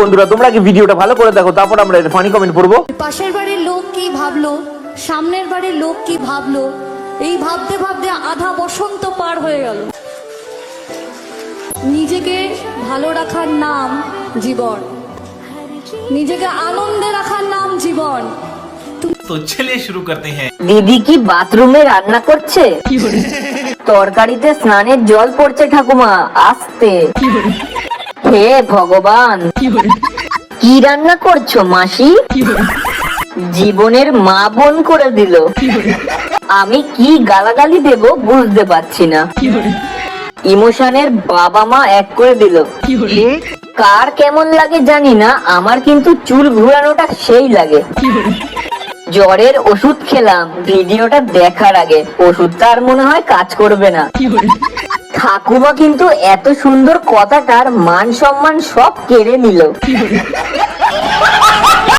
বন্ধুরা, তোমরা কি ভিডিওটা ভালো করে দেখো, তারপর আমরা এর ফানি কমেন্ট পড়বো। পাশের বাড়ির লোক কি ভাবলো, সামনের বাড়ির লোক কি ভাবলো, এই ভাবতে ভাবতে আধা বসন্ত পার হয়ে গেল। নিজেকে ভালো রাখার নাম জীবন, নিজেকে আনন্দে রাখার নাম জীবন। तो चलिए शुरू करते हैं। দিদি কি বাথরুমে রান্না করছে? তরকারিতে স্নানের জল পড়ছে ঠাকুমা, আস্তে। হে ভগবান, কি রান্না করছো মাসি? জীবনের মা বোন করে দিল। আমি কি গালাগালি দেব বুঝতে পারছি না। ইমোশনের বাবা মা এক করে দিল। কার কেমন লাগে জানি না, আমার কিন্তু চুল ঘুরানোটা সেই লাগে। জ্বরের ওষুধ খেলাম ভিডিওটা দেখার আগে, ওষুধটা আর মনে হয় কাজ করবে না। ঠাকুমা কিন্তু এত সুন্দর কথাটার মান সম্মান সব কেড়ে নিল।